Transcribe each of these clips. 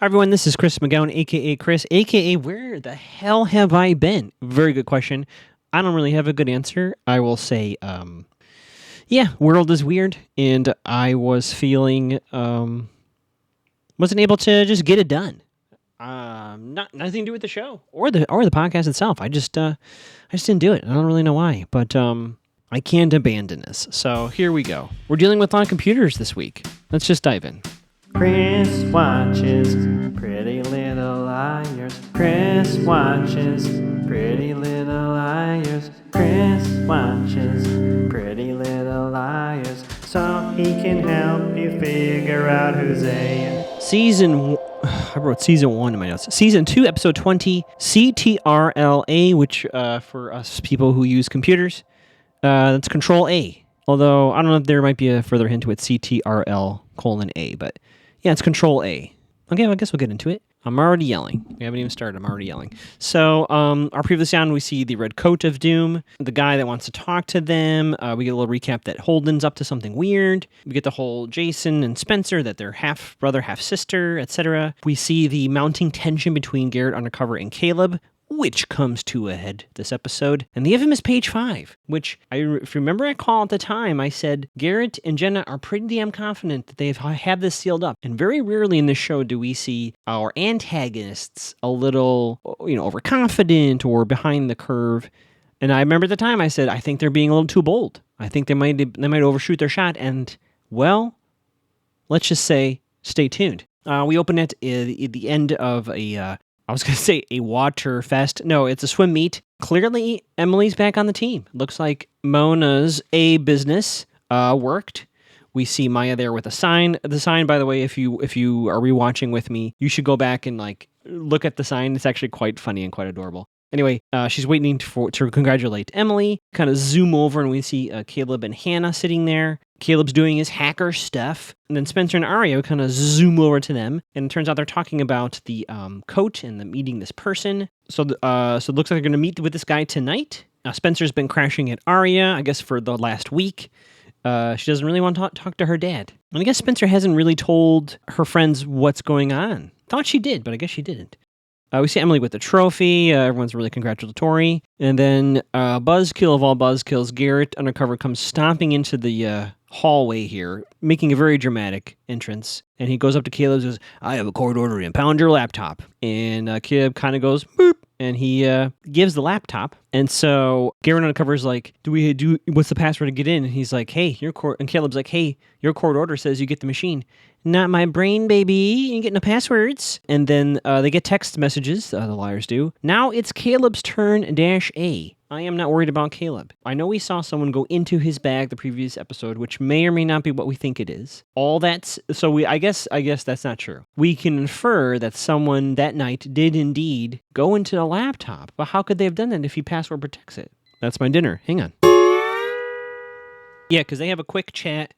Hi, everyone. This is Chris McGowan, a.k.a. Chris, a.k.a. Where the hell have I been? Very good question. I don't really have a good answer. I will say, world is weird, and I was feeling, wasn't able to just get it done. Nothing to do with the show or the podcast itself. I just didn't do it. I don't really know why, but I can't abandon this. So here we go. We're dealing with on computers this week. Let's just dive in. Chris watches Pretty Little Liars. Chris watches Pretty Little Liars. Chris watches Pretty Little Liars, so he can help you figure out who's A. I wrote season 1 in my notes. Season 2, episode 20, CTRL, which for us people who use computers, that's Control A. Although I don't know if there might be a further hint to it, CTRL:A, but yeah, it's Control A. Okay, well, I guess we'll get into it. I'm already yelling. We haven't even started. I'm already yelling. So, our previous sound, we see the red coat of doom, the guy that wants to talk to them. We get a little recap that Holden's up to something weird. We get the whole Jason and Spencer, that they're half brother, half sister, etc. We see the mounting tension between Garrett Undercover and Caleb, which comes to a head this episode. And the infamous page 5, which, if you remember I called at the time, I said Garrett and Jenna are pretty damn confident that they've had this sealed up. And very rarely in this show do we see our antagonists a little, overconfident or behind the curve. And I remember at the time I said, I think they're being a little too bold. I think they might overshoot their shot. And, well, let's just say, stay tuned. We open at the end of I was going to say a water fest. No, it's a swim meet. Clearly, Emily's back on the team. Looks like Mona's business worked. We see Maya there with a sign. The sign, by the way, if you are rewatching with me, you should go back and look at the sign. It's actually quite funny and quite adorable. Anyway, she's waiting to congratulate Emily. Kind of zoom over and we see Caleb and Hannah sitting there. Caleb's doing his hacker stuff. And then Spencer and Arya kind of zoom over to them. And it turns out they're talking about the coat and the meeting this person. So it looks like they're going to meet with this guy tonight. Spencer's been crashing at Arya, I guess, for the last week. She doesn't really want to talk to her dad. And I guess Spencer hasn't really told her friends what's going on. Thought she did, but I guess she didn't. We see Emily with the trophy. Everyone's really congratulatory. And then buzzkill of all buzzkills, Garrett Undercover comes stomping into the hallway here, making a very dramatic entrance. And he goes up to Caleb and says, I have a court order to impound your laptop. And Caleb kind of goes, boop, and he gives the laptop. And so Garrett Undercover's like, what's the password to get in? And he's like, hey, and Caleb's like, hey, your court order says you get the machine. Not my brain, baby. You ain't getting no passwords. And then they get text messages, the liars do. Now it's Caleb's turn, -A. I am not worried about Caleb. I know we saw someone go into his bag the previous episode, which may or may not be what we think it is. I guess that's not true. We can infer that someone that night did indeed go into the laptop. But how could they have done that if he password protects it? That's my dinner. Hang on. Yeah, because they have a quick chat.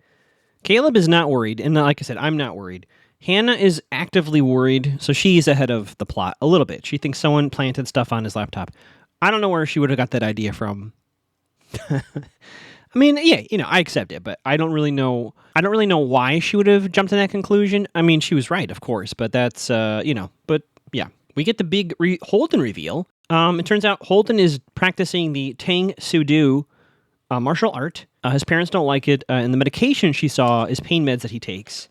Caleb is not worried, and like I said, I'm not worried. Hannah is actively worried, so she's ahead of the plot a little bit. She thinks someone planted stuff on his laptop. I don't know where she would have got that idea from. I mean, yeah, I accept it, but I don't really know why she would have jumped to that conclusion. I mean, she was right, of course, but that's, but yeah. We get the big Holden reveal. It turns out Holden is practicing the Tang Soo Do martial art. His parents don't like it, and the medication she saw is pain meds that he takes.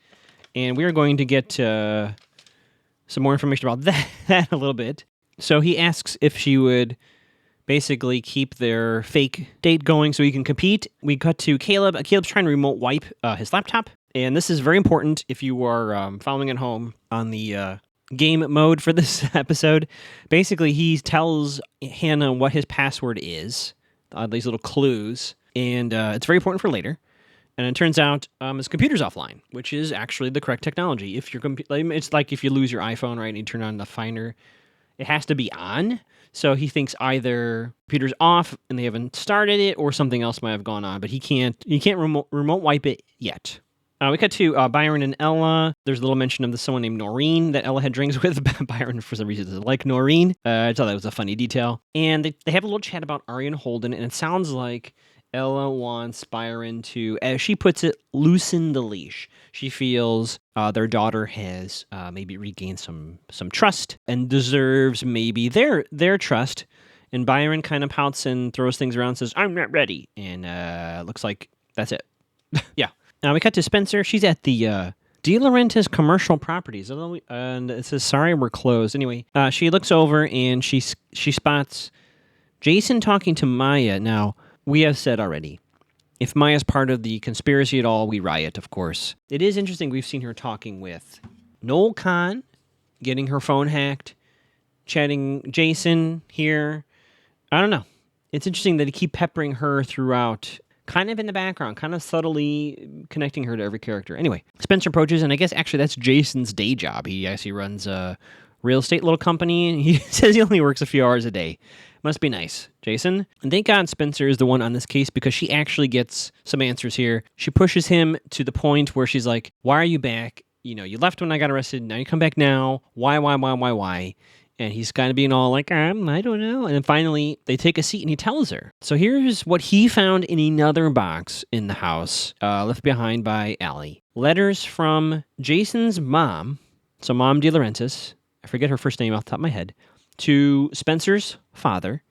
And we are going to get some more information about that a little bit. So he asks if she would basically keep their fake date going so he can compete. We cut to Caleb. Caleb's trying to remote wipe his laptop. And this is very important if you are following at home on the game mode for this episode. Basically, he tells Hannah what his password is, these little clues. And it's very important for later. And it turns out his computer's offline, which is actually the correct technology. If it's like if you lose your iPhone, right, and you turn on the Finder, it has to be on. So he thinks either computer's off and they haven't started it, or something else might have gone on. But he can't remote wipe it yet. We cut to Byron and Ella. There's a little mention of someone named Noreen that Ella had drinks with. Byron, for some reason, doesn't like Noreen. I thought that was a funny detail. And they have a little chat about Arya and Holden, and it sounds like Ella wants Byron to, as she puts it, loosen the leash. She feels their daughter has maybe regained some trust and deserves maybe their trust. And Byron kind of pouts and throws things around and says, I'm not ready. And looks like that's it. Yeah. Now we cut to Spencer. She's at the De Laurentiis Commercial Properties. And it says, sorry, we're closed. Anyway, she looks over and she spots Jason talking to Maya. Now, we have said already, if Maya's part of the conspiracy at all, we riot, of course. It is interesting. We've seen her talking with Noel Kahn, getting her phone hacked, chatting Jason here. I don't know. It's interesting that he keep peppering her throughout, kind of in the background, kind of subtly connecting her to every character. Anyway, Spencer approaches, and I guess actually that's Jason's day job. He actually runs a real estate little company, and he says he only works a few hours a day. Must be nice, Jason. And thank God Spencer is the one on this case because she actually gets some answers here. She pushes him to the point where she's like, why are you back? You know, you left when I got arrested. Now you come back now. Why? And he's kind of being all like, I don't know. And then finally, they take a seat and he tells her. So here's what he found in another box in the house, left behind by Allie. Letters from Jason's mom, so Mom De Laurentiis, I forget her first name off the top of my head, to Spencer's father,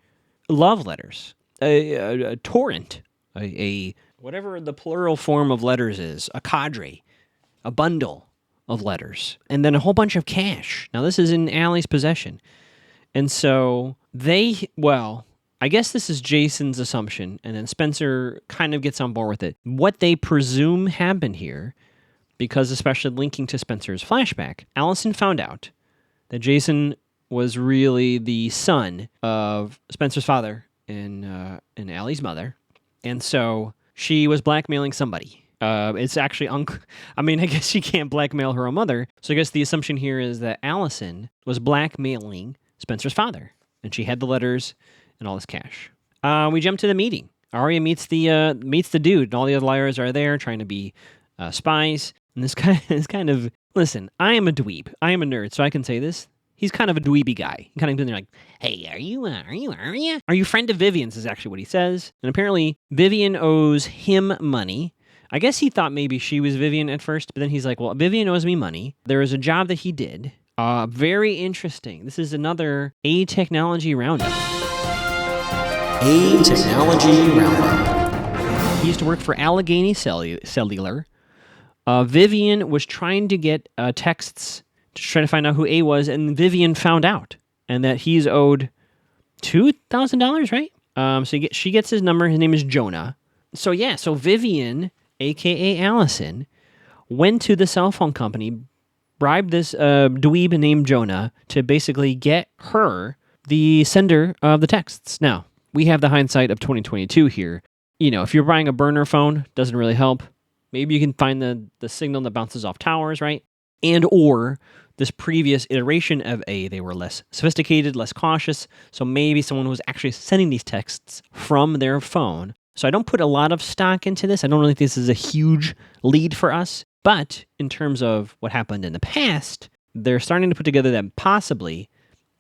love letters, a torrent, a whatever the plural form of letters is, a cadre, a bundle of letters, and then a whole bunch of cash. Now, this is in Allie's possession. And so I guess this is Jason's assumption, and then Spencer kind of gets on board with it. What they presume happened here, because especially linking to Spencer's flashback, Allison found out that Jason was really the son of Spencer's father and Allie's mother. And so she was blackmailing somebody. It's actually, I guess she can't blackmail her own mother. So I guess the assumption here is that Allison was blackmailing Spencer's father. And she had the letters and all this cash. We jump to the meeting. Arya meets the dude, and all the other liars are there trying to be spies. And this guy is kind of, listen, I am a dweeb. I am a nerd, so I can say this. He's kind of a dweeby guy. He kind of been like, hey, are you Arya? Are you friend of Vivian's is actually what he says. And apparently Vivian owes him money. I guess he thought maybe she was Vivian at first, but then he's like, well, Vivian owes me money. There is a job that he did. Very interesting. This is another A Technology Roundup. A Technology Roundup. He used to work for Allegheny Cellular. Vivian was trying to get texts to try to find out who A was, and Vivian found out, and that he's owed $2,000, right? So she gets his number. His name is Jonah. So Vivian, a.k.a. Allison, went to the cell phone company, bribed this dweeb named Jonah to basically get her the sender of the texts. Now, we have the hindsight of 2022 here. You know, if you're buying a burner phone, doesn't really help. Maybe you can find the signal that bounces off towers, right? And or this previous iteration of A, they were less sophisticated, less cautious, so maybe someone was actually sending these texts from their phone. So I don't put a lot of stock into this. I don't really think this is a huge lead for us. But in terms of what happened in the past, they're starting to put together that possibly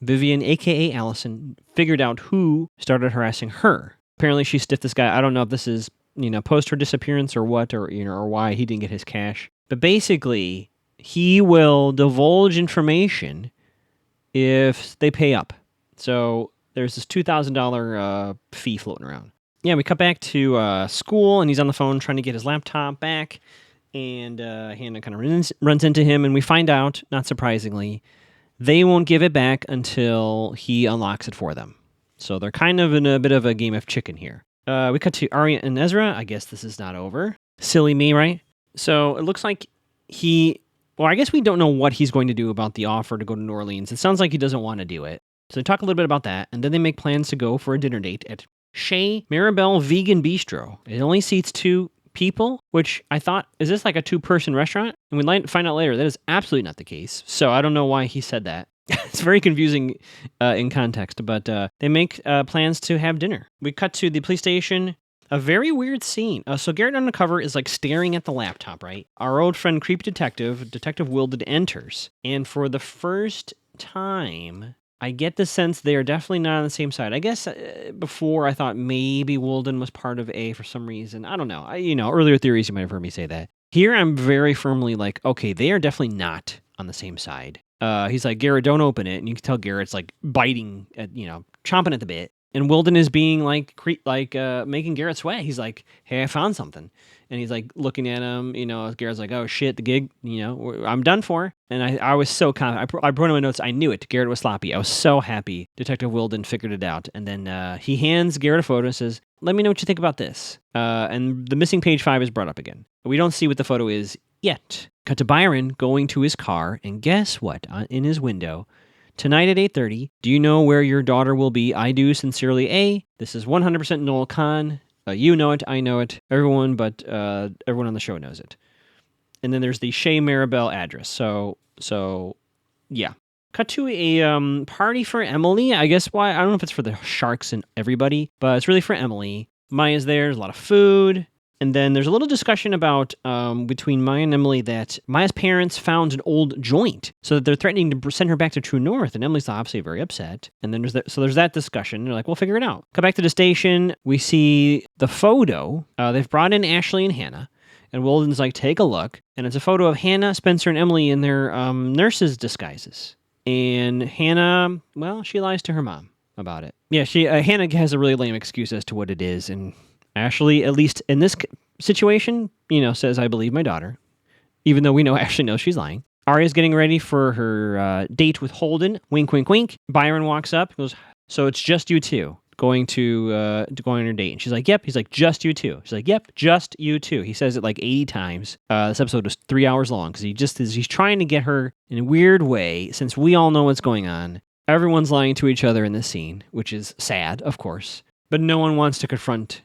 Vivian, a.k.a. Allison, figured out who started harassing her. Apparently she stiffed this guy. I don't know if this is, post her disappearance or what, or why he didn't get his cash. But basically, he will divulge information if they pay up. So there's this $2,000 fee floating around. Yeah, we cut back to school, and he's on the phone trying to get his laptop back, and Hannah kind of runs into him, and we find out, not surprisingly, they won't give it back until he unlocks it for them. So they're kind of in a bit of a game of chicken here. We cut to Arya and Ezra. I guess this is not over. Silly me, right? So it looks like I guess we don't know what he's going to do about the offer to go to New Orleans. It sounds like he doesn't want to do it. So they talk a little bit about that, and then they make plans to go for a dinner date at Chez Maribel Vegan Bistro. It only seats 2 people, which I thought, is this like a 2-person restaurant? And we find out later that is absolutely not the case. So I don't know why he said that. It's very confusing in context, but they make plans to have dinner. We cut to the police station. A very weird scene. So Garrett Undercover is like staring at the laptop, right? Our old friend, Creepy Detective Wilded, enters. And for the first time, I get the sense they are definitely not on the same side. I guess before I thought maybe Wolden was part of A for some reason. I don't know. Earlier theories you might have heard me say that. Here I'm very firmly like, okay, they are definitely not on the same side. He's like, Garrett, don't open it, and you can tell Garrett's like biting at, chomping at the bit. And Wilden is being like making Garrett sweat. He's like, hey, I found something. And he's like looking at him, Garrett's like, oh shit, the gig, I'm done for. And I was so confident. I put in my notes, I knew it. Garrett was sloppy. I was so happy Detective Wilden figured it out. And then he hands Garrett a photo and says, let me know what you think about this. And the missing page 5 is brought up again. We don't see what the photo is yet. Cut to Byron going to his car, and guess what? In his window, tonight at 8:30, do you know where your daughter will be? I do, sincerely, A. This is 100% Noel Kahn. You know it, I know it, everyone but everyone on the show knows it. And then there's the Shea Maribel address. So yeah. Cut to a party for Emily. I guess why, I don't know if it's for the sharks and everybody, but it's really for Emily. Maya's there, there's a lot of food. And then there's a little discussion about between Maya and Emily that Maya's parents found an old joint, so that they're threatening to send her back to True North. And Emily's obviously very upset. And then there's that discussion. They're like, we'll figure it out. Come back to the station. We see the photo. They've brought in Ashley and Hannah. And Wilden's like, take a look. And it's a photo of Hannah, Spencer, and Emily in their nurses' disguises. And Hannah, well, she lies to her mom about it. Yeah, Hannah has a really lame excuse as to what it is, and Ashley, at least in this situation, says, I believe my daughter, even though we know Ashley knows she's lying. Arya's getting ready for her date with Holden. Wink, wink, wink. Byron walks up, goes, so it's just you two going on her date. And she's like, yep. He's like, just you two. She's like, yep, just you two. He says it like 80 times. This episode was 3 hours long because he's trying to get her in a weird way, since we all know what's going on. Everyone's lying to each other in this scene, which is sad, of course. But no one wants to confront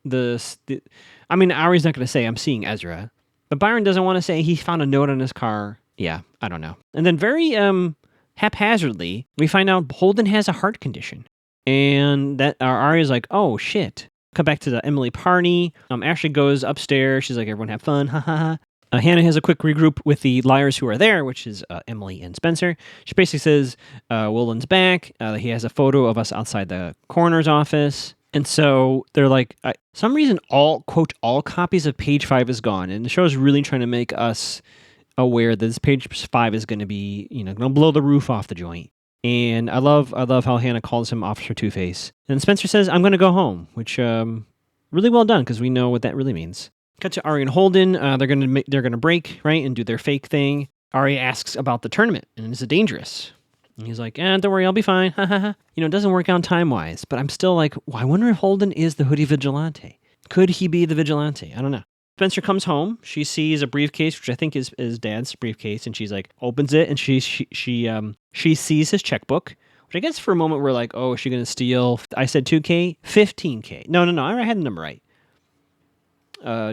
Arya's not going to say, I'm seeing Ezra. But Byron doesn't want to say he found a note on his car. Yeah, I don't know. And then very haphazardly, we find out Holden has a heart condition. And that Arya's like, oh, shit. Come back to the Emily party. Ashley goes upstairs. She's like, everyone have fun. Ha ha ha. Hannah has a quick regroup with the liars who are there, which is Emily and Spencer. She basically says, Wilden's back. He has a photo of us outside the coroner's office. And so they're like, some reason all copies of page 5 is gone. And the show is really trying to make us aware that this page 5 is going to be, going to blow the roof off the joint. And I love how Hannah calls him Officer Two-Face. And Spencer says, I'm going to go home, which really well done, because we know what that really means. Cut to Arya and Holden. They're going to break, right, and do their fake thing. Arya asks about the tournament, and is it dangerous? And he's like, don't worry, I'll be fine. It doesn't work out time-wise. But I'm still like, well, I wonder if Holden is the hoodie vigilante. Could he be the vigilante? I don't know. Spencer comes home. She sees a briefcase, which I think is Dad's briefcase, and she's like, opens it, and she sees his checkbook, which I guess for a moment we're like, oh, is she going to steal? I said 2K? 15K. No, I had the number right.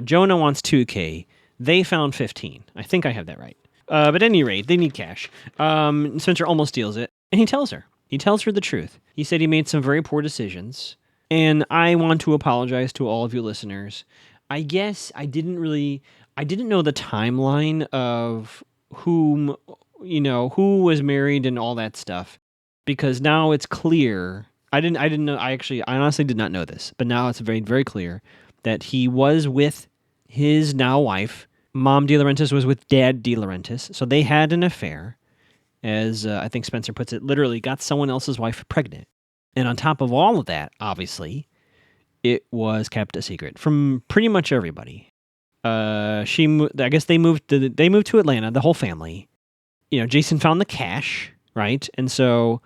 Jonah wants 2K. They found 15. I think I have that right. But at any rate, they need cash. Spencer almost steals it, and he tells her. He tells her the truth. He said he made some very poor decisions, and I want to apologize to all of you listeners. I guess I didn't know the timeline of who was married and all that stuff, because now it's clear. I didn't know. I honestly did not know this, but now it's very, very clear that he was with his now wife. Mom De Laurentiis was with Dad De Laurentiis, so they had an affair, as I think Spencer puts it, literally got someone else's wife pregnant. And on top of all of that, obviously, it was kept a secret from pretty much everybody. I guess they moved to Atlanta, the whole family. Jason found the cash, right? And so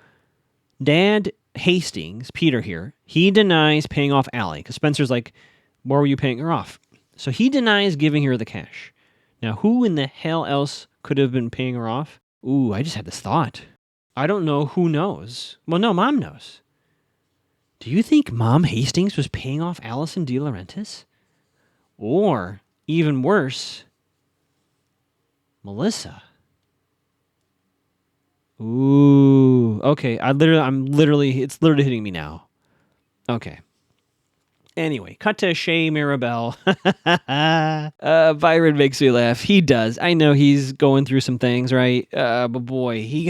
Dad Hastings, Peter here, he denies paying off Allie, because Spencer's like, why were you paying her off? So he denies giving her the cash. Now, who in the hell else could have been paying her off? Ooh, I just had this thought. I don't know who knows. Well, no, Mom knows. Do you think Mom Hastings was paying off Allison De Laurentiis? Or, even worse, Melissa? Ooh, okay. It's literally hitting me now. Okay. Anyway, cut to Shay Maribel. Byron makes me laugh. He does. I know he's going through some things, right? But boy, he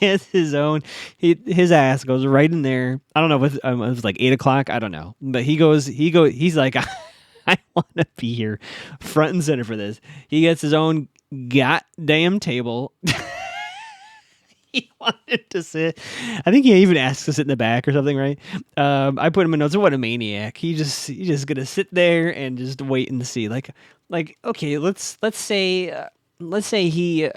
has his own. His ass goes right in there. I don't know. It was like 8:00. I don't know. But he's like, I want to be here, front and center for this. He gets his own goddamn table. He wanted to sit. I think he even asked to sit in the back or something, right? I put him in notes. What a maniac! He's just gonna sit there and just wait and see. Like okay, let's say he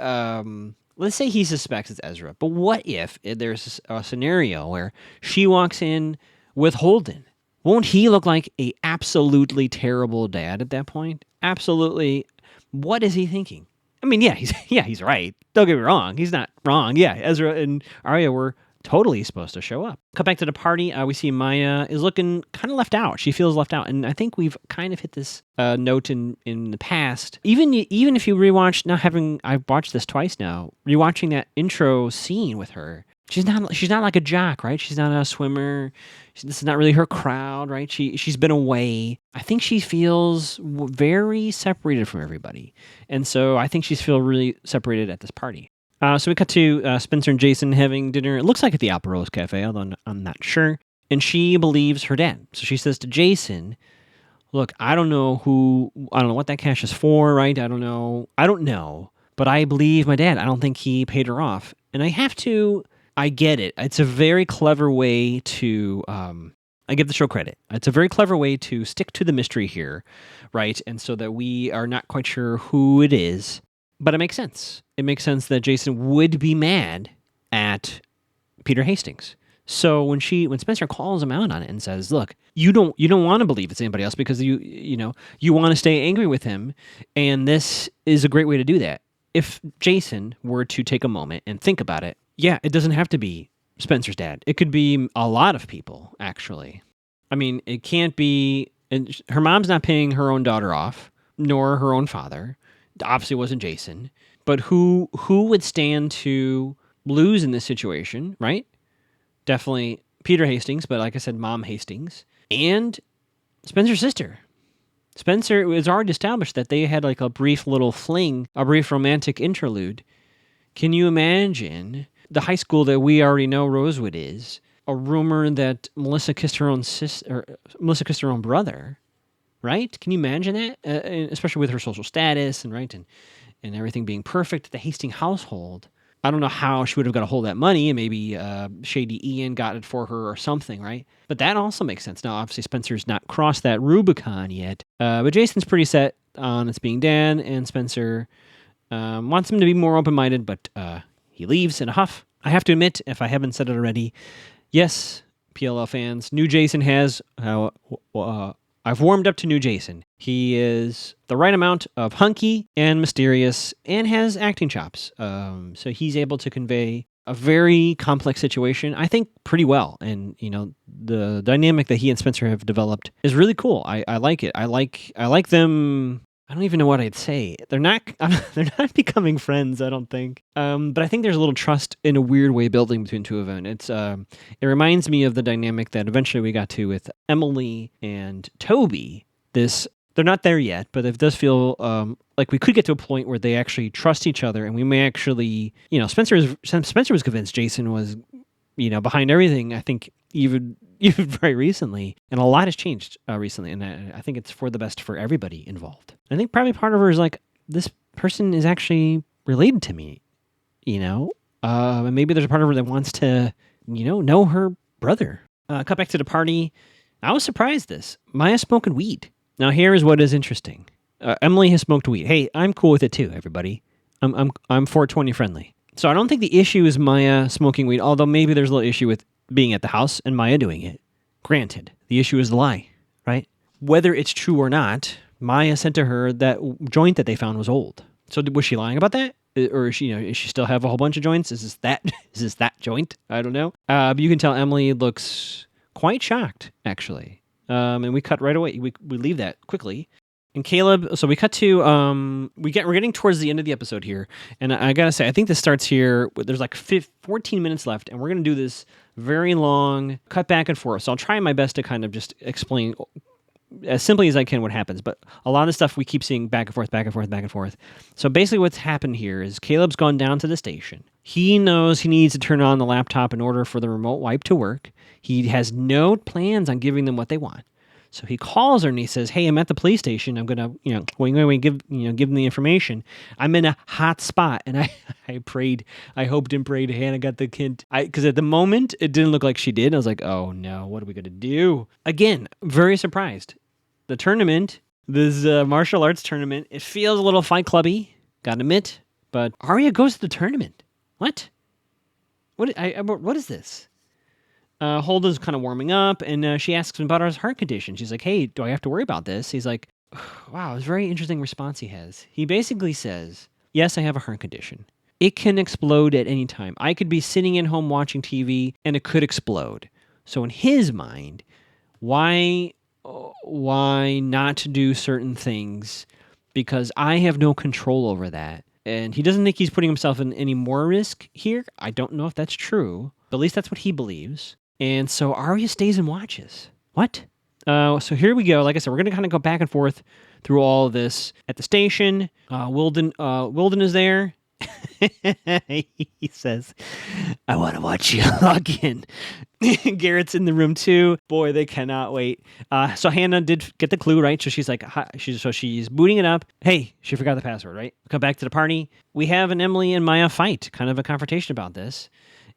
suspects it's Ezra. But what if there's a scenario where she walks in with Holden? Won't he look like a absolutely terrible dad at that point? Absolutely. What is he thinking? I mean, he's right. Don't get me wrong. He's not wrong. Yeah, Ezra and Arya were totally supposed to show up. Cut back to the party. We see Maya is looking kind of left out. She feels left out. And I think we've kind of hit this note in the past. Even if you rewatch, I've watched this twice now, rewatching that intro scene with her, she's not like a jock, right? She's not a swimmer. This is not really her crowd, right? She's been away. I think she feels very separated from everybody. And so I think she's feel really separated at this party. So we cut to Spencer and Jason having dinner. It looks like at the Alpa Rose Cafe, although I'm not sure. And she believes her dad. So she says to Jason, look, I don't know what that cash is for, right? I don't know. But I believe my dad. I don't think he paid her off. And I get it. It's a very clever way to, I give the show credit. It's a very clever way to stick to the mystery here, right? And so that we are not quite sure who it is. But it makes sense. It makes sense that Jason would be mad at Peter Hastings. So when Spencer calls him out on it and says, "Look, you don't want to believe it's anybody else because you want to stay angry with him, and this is a great way to do that." If Jason were to take a moment and think about it, yeah, it doesn't have to be Spencer's dad. It could be a lot of people, actually. I mean, it can't be. And her mom's not paying her own daughter off, nor her own father. Obviously, it wasn't Jason. But who would stand to lose in this situation, right? Definitely Peter Hastings, but like I said, Mom Hastings. And Spencer's sister. Spencer, it was already established that they had like a brief little fling, a brief romantic interlude. Can you imagine the high school that we already know Rosewood is? A rumor that Melissa kissed her own brother, right? Can you imagine that? Especially with her social status and right and everything being perfect at the Hastings household. I don't know how she would have got a hold of that money, and maybe Shady Ian got it for her or something, right? But that also makes sense. Now, obviously, Spencer's not crossed that Rubicon yet, but Jason's pretty set on it's being Dan, and Spencer wants him to be more open-minded, but he leaves in a huff. I have to admit, if I haven't said it already, yes, PLL fans, new Jason has... I've warmed up to new Jason. He is the right amount of hunky and mysterious and has acting chops. So he's able to convey a very complex situation, I think, pretty well. And, the dynamic that he and Spencer have developed is really cool. I like it. I like them. I don't even know what I'd say. They're not they're not becoming friends, I don't think. But I think there's a little trust in a weird way building between two of them. It reminds me of the dynamic that eventually we got to with Emily and Toby. They're not there yet, but it does feel like we could get to a point where they actually trust each other, and we may actually, Spencer was convinced Jason was, behind everything. I think even very recently, and a lot has changed recently, and I think it's for the best for everybody involved. I think probably part of her is like, this person is actually related to me, and maybe there's a part of her that wants to, know her brother. Cut back to the party. I was surprised this. Maya's smoking weed. Now here is what is interesting. Emily has smoked weed. Hey, I'm cool with it too, everybody. I'm 420 friendly. So I don't think the issue is Maya smoking weed, although maybe there's a little issue with being at the house and Maya doing it. Granted, the issue is the lie, right? Whether it's true or not, Maya said to her that joint that they found was old. So was she lying about that? Or is she still have a whole bunch of joints? Is this that joint? I don't know. But you can tell Emily looks quite shocked, actually. And we cut right away. We leave that quickly. And Caleb, so we cut to, we're getting towards the end of the episode here. And I gotta say, I think this starts here. There's like 14 minutes left, and we're gonna do this very long cut back and forth. So I'll try my best to kind of just explain as simply as I can what happens. But a lot of stuff we keep seeing back and forth, back and forth, back and forth. So basically what's happened here is Caleb's gone down to the station. He knows he needs to turn on the laptop in order for the remote wipe to work. He has no plans on giving them what they want. So he calls her and he says, "Hey, I'm at the police station. I'm gonna, give them the information. I'm in a hot spot." And I prayed, I hoped and prayed Hannah got the hint. Because at the moment it didn't look like she did. I was like, "Oh no, what are we gonna do?" Again, very surprised. The tournament, this martial arts tournament, it feels a little Fight Clubby. Gotta admit, but Arya goes to the tournament. What? What is this? Holden's kind of warming up, and she asks him about his heart condition. She's like, "Hey, do I have to worry about this?" He's like, wow, it's a very interesting response he has. He basically says, "Yes, I have a heart condition. It can explode at any time. I could be sitting at home watching TV, and it could explode." So in his mind, why not do certain things? Because I have no control over that. And he doesn't think he's putting himself in any more risk here. I don't know if that's true, but at least that's what he believes. And so Arya stays and watches. What? So here we go. Like I said, we're going to kind of go back and forth through all of this. At the station, Wilden is there. He says, "I want to watch you log in." Garrett's in the room too. Boy, they cannot wait. So Hannah did get the clue, right? So she's like, she's booting it up. Hey, she forgot the password, right? Come back to the party. We have an Emily and Maya fight, kind of a confrontation about this.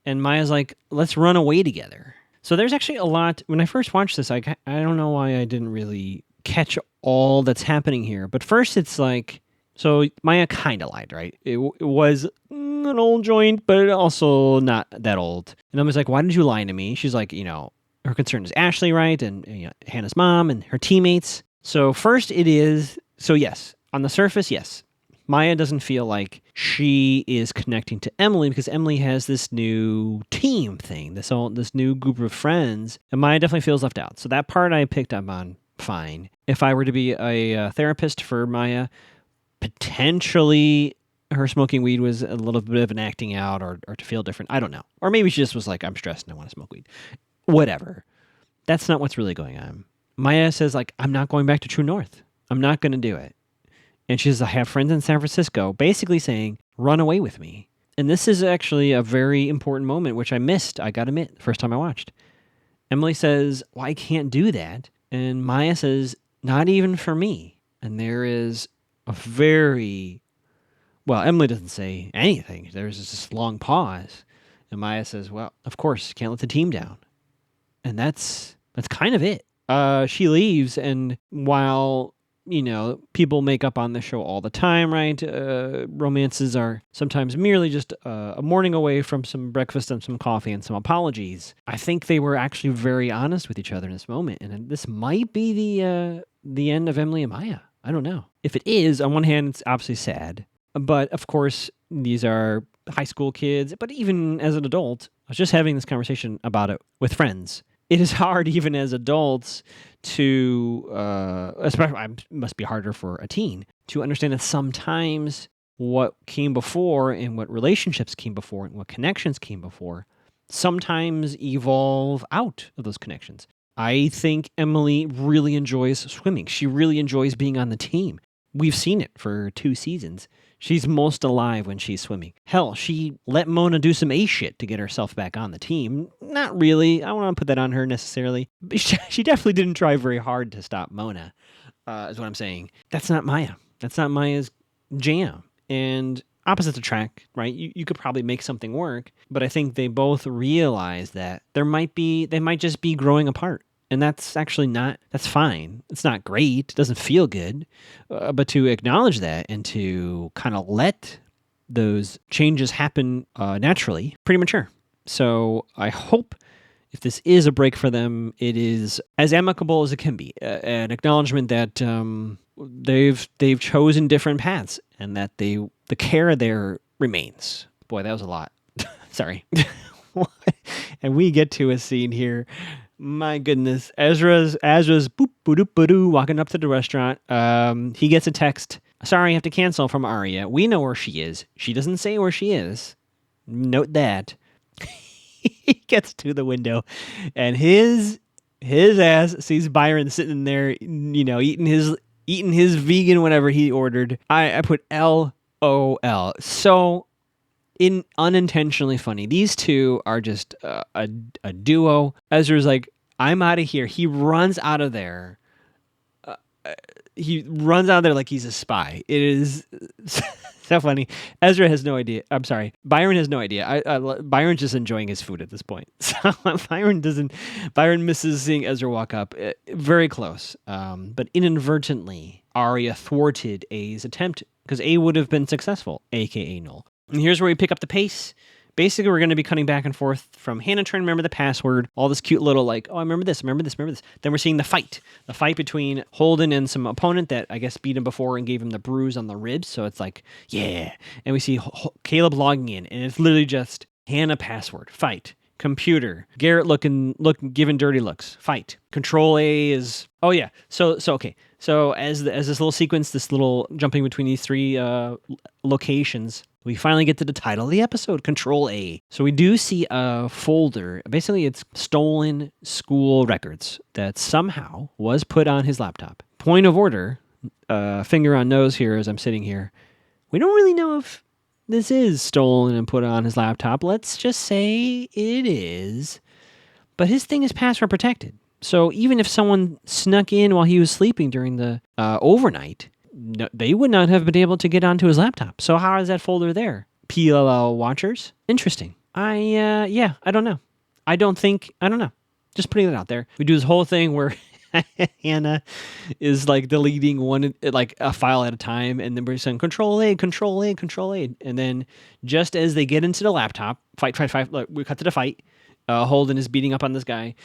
And Maya's like, "Let's run away together." So there's actually a lot. When I first watched this, I don't know why I didn't really catch all that's happening here. But first it's like, so Maya kind of lied, right? It was an old joint, but also not that old. And I was like, "Why did you lie to me?" She's like, her concern is Ashley, right? And Hannah's mom and her teammates. So first it is, so yes, on the surface, yes. Maya doesn't feel like she is connecting to Emily because Emily has this new team thing, this new group of friends, and Maya definitely feels left out. So that part I picked up on fine. If I were to be a therapist for Maya, potentially her smoking weed was a little bit of an acting out or to feel different. I don't know. Or maybe she just was like, "I'm stressed and I want to smoke weed." Whatever. That's not what's really going on. Maya says, like, "I'm not going back to True North. I'm not going to do it." And she says, "I have friends in San Francisco," basically saying, "Run away with me." And this is actually a very important moment, which I missed, I gotta admit, the first time I watched. Emily says, "Well, I can't do that." And Maya says, "Not even for me." And there is a very, well, Emily doesn't say anything. There's this long pause. And Maya says, "Well, of course, can't let the team down." And that's kind of it. She leaves, and while people make up on the show all the time, right? Romances are sometimes merely just a morning away from some breakfast and some coffee and some apologies. I think they were actually very honest with each other in this moment, and this might be the end of Emily and Maya. I don't know. If it is, on one hand, it's obviously sad, but of course, these are high school kids. But even as an adult, I was just having this conversation about it with friends. It is hard, even as adults, to, especially, it must be harder for a teen, to understand that sometimes what came before and what relationships came before and what connections came before sometimes evolve out of those connections. I think Emily really enjoys swimming. She really enjoys being on the team. We've seen it for 2 seasons. She's most alive when she's swimming. Hell, she let Mona do some A shit to get herself back on the team. Not really. I don't want to put that on her necessarily. But she definitely didn't try very hard to stop Mona, is what I'm saying. That's not Maya. That's not Maya's jam. And opposites attract, right? You could probably make something work, but I think they both realize that they might just be growing apart. And that's actually that's fine. It's not great. It doesn't feel good. But to acknowledge that and to kind of let those changes happen naturally, pretty mature. So I hope if this is a break for them, it is as amicable as it can be. An acknowledgement that they've chosen different paths and that the care there remains. Boy, that was a lot. Sorry. And we get to a scene here. My goodness, Ezra's boop boop boop walking up to the restaurant. He gets a text. "Sorry, I have to cancel," from Arya. We know where she is. She doesn't say where she is. Note that. He gets to the window, and his his ass sees Byron sitting there, eating his vegan whatever he ordered. I put LOL. So unintentionally funny. These two are just a duo. Ezra's like, I'm out of here. He runs out of there. He runs out of there like he's a spy. It is so funny. Ezra has no idea. I'm sorry. Byron has no idea. Byron's just enjoying his food at this point. So Byron misses seeing Ezra walk up. Very close. But inadvertently, Arya thwarted A's attempt because A would have been successful, a.k.a. Noel. And here's where we pick up the pace. Basically, we're going to be cutting back and forth from Hannah trying to remember the password, all this cute little like, oh, I remember this. Then we're seeing the fight between Holden and some opponent that I guess beat him before and gave him the bruise on the ribs. So it's like, yeah. And we see Caleb logging in, and it's literally just Hannah password, fight, computer, Garrett giving dirty looks, fight. Control A is, oh yeah. So okay. So as this little sequence, this little jumping between these three locations, we finally get to the title of the episode, Control A. So we do see a folder. Basically, it's stolen school records that somehow was put on his laptop. Point of order, finger on nose here as I'm sitting here. We don't really know if this is stolen and put on his laptop. Let's just say it is. But his thing is password protected. So even if someone snuck in while he was sleeping during the overnight, no, they would not have been able to get onto his laptop. So how is that folder there? PLL watchers? Interesting. I don't know. I don't know. Just putting it out there. We do this whole thing where Hannah is like deleting like a file at a time, and then we're saying Control A. And then just as they get into the laptop, fight, look, we cut to the fight. Holden is beating up on this guy.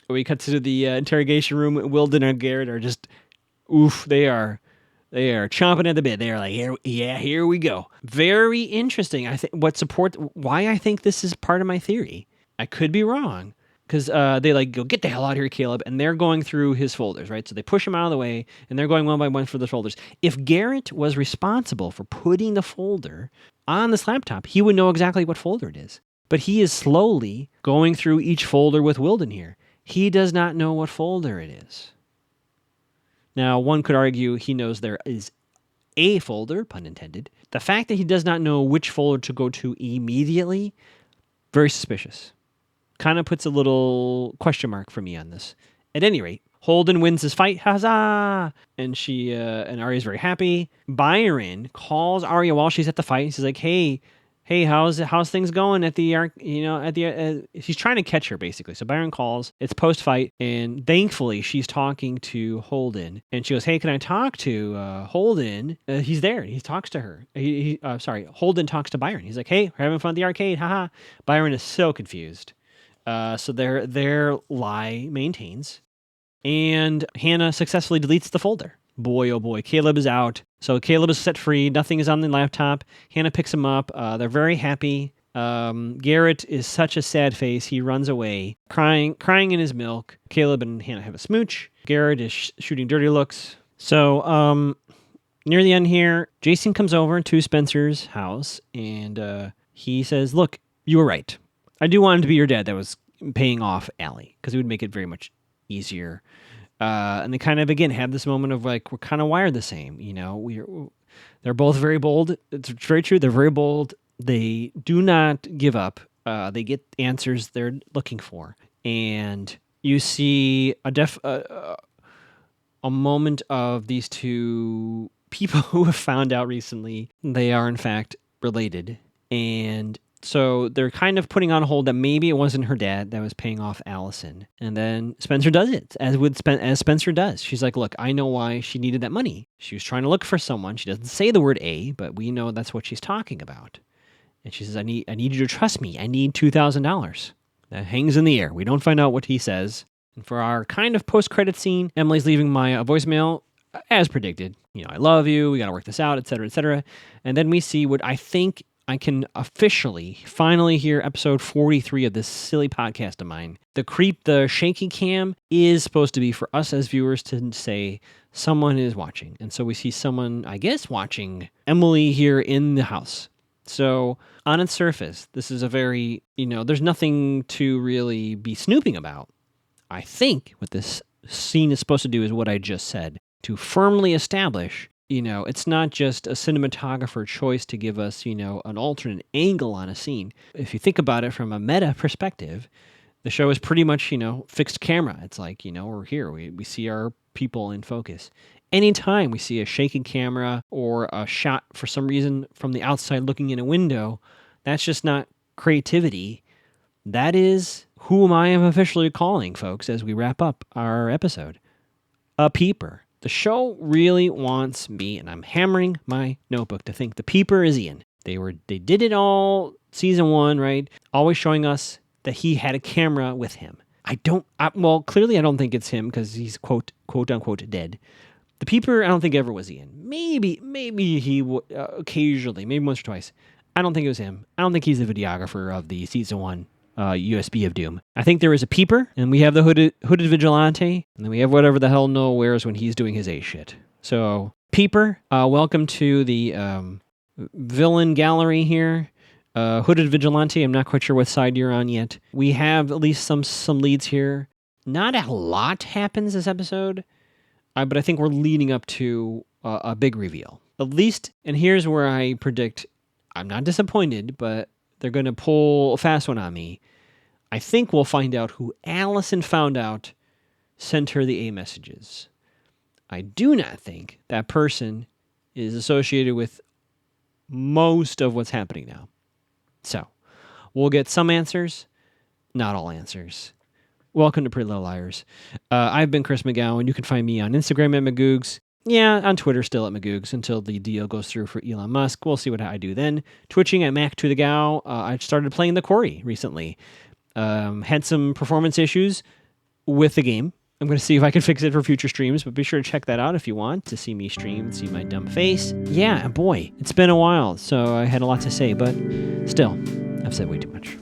We cut to the interrogation room. Wilden and Garrett are just, oof, they are chomping at the bit. They are like, here we go. Very interesting. I think why I think this is part of my theory. I could be wrong because they like go, get the hell out of here, Caleb, and they're going through his folders, right? So they push him out of the way, and they're going one by one for the folders. If Garrett was responsible for putting the folder on this laptop, he would know exactly what folder it is. But he is slowly going through each folder with Wilden here. He does not know what folder it is. Now, one could argue he knows there is a folder, pun intended. The fact that he does not know which folder to go to immediately, very suspicious. Kind of puts a little question mark for me on this. At any rate, Holden wins this fight, huzzah! And Arya's very happy. Byron calls Arya while she's at the fight. He's like, hey, how's things going at the arc? He's trying to catch her basically. So Byron calls. It's post fight, and thankfully she's talking to Holden, and she goes, "Hey, can I talk to Holden?" He's there. He talks to her. Holden talks to Byron. He's like, "Hey, we're having fun at the arcade, haha." Byron is so confused. So their lie maintains, and Hannah successfully deletes the folder. Boy, oh boy, Caleb is out. So Caleb is set free. Nothing is on the laptop. Hannah picks him up. They're very happy. Garrett is such a sad face. He runs away, crying in his milk. Caleb and Hannah have a smooch. Garrett is shooting dirty looks. So near the end here, Jason comes over to Spencer's house, and he says, "Look, you were right. I do want him to be your dad that was paying off Allie, because it would make it very much easier." And they kind of, again, have this moment of like, we're kind of wired the same, they're both very bold. It's very true. They're very bold. They do not give up. They get answers they're looking for. And you see a moment of these two people who have found out recently they are in fact related. And so they're kind of putting on hold that maybe it wasn't her dad that was paying off Allison. And then Spencer does it, as Spencer does. She's like, "Look, I know why she needed that money. She was trying to look for someone." She doesn't say the word A, but we know that's what she's talking about. And she says, I need you to trust me. I need $2,000. That hangs in the air. We don't find out what he says. And for our kind of post-credit scene, Emily's leaving Maya a voicemail, as predicted. I love you. We got to work this out, etc., etc. And then we see what I think I can officially, finally hear episode 43 of this silly podcast of mine. The shaky cam is supposed to be for us as viewers to say someone is watching. And so we see someone, I guess, watching Emily here in the house. So on its surface, this is a very, there's nothing to really be snooping about. I think what this scene is supposed to do is what I just said, to firmly establish, it's not just a cinematographer choice to give us, an alternate angle on a scene. If you think about it from a meta perspective, the show is pretty much, fixed camera. It's like, we're here. We see our people in focus. Anytime we see a shaking camera or a shot for some reason from the outside looking in a window, that's just not creativity. That is who am I am officially calling, folks, as we wrap up our episode. A peeper. The show really wants me, and I'm hammering my notebook to think the peeper is Ian. They did it all season 1, right? Always showing us that he had a camera with him. Clearly I don't think it's him because he's quote unquote dead. The peeper I don't think ever was Ian. Maybe he occasionally, maybe once or twice. I don't think it was him. I don't think he's the videographer of the season 1 USB of Doom. I think there is a peeper, and we have the hooded vigilante, and then we have whatever the hell Noah wears when he's doing his A shit. So, peeper, welcome to the villain gallery here. Hooded vigilante, I'm not quite sure what side you're on yet. We have at least some leads here. Not a lot happens this episode, but I think we're leading up to a big reveal. At least, and here's where I predict I'm not disappointed, but they're going to pull a fast one on me. I think we'll find out who Allison found out sent her the A messages. I do not think that person is associated with most of what's happening now. So, we'll get some answers, not all answers. Welcome to Pretty Little Liars. I've been Chris McGowan. You can find me on Instagram at Magoogs. Yeah, on Twitter still at Magoogs until the deal goes through for Elon Musk. We'll see what I do then. Twitching at Mac to the Gow. I started playing the Quarry recently. Had some performance issues with the game. I'm going to see if I can fix it for future streams, but be sure to check that out if you want to see me stream and see my dumb face. Yeah, boy, it's been a while, so I had a lot to say, but still, I've said way too much.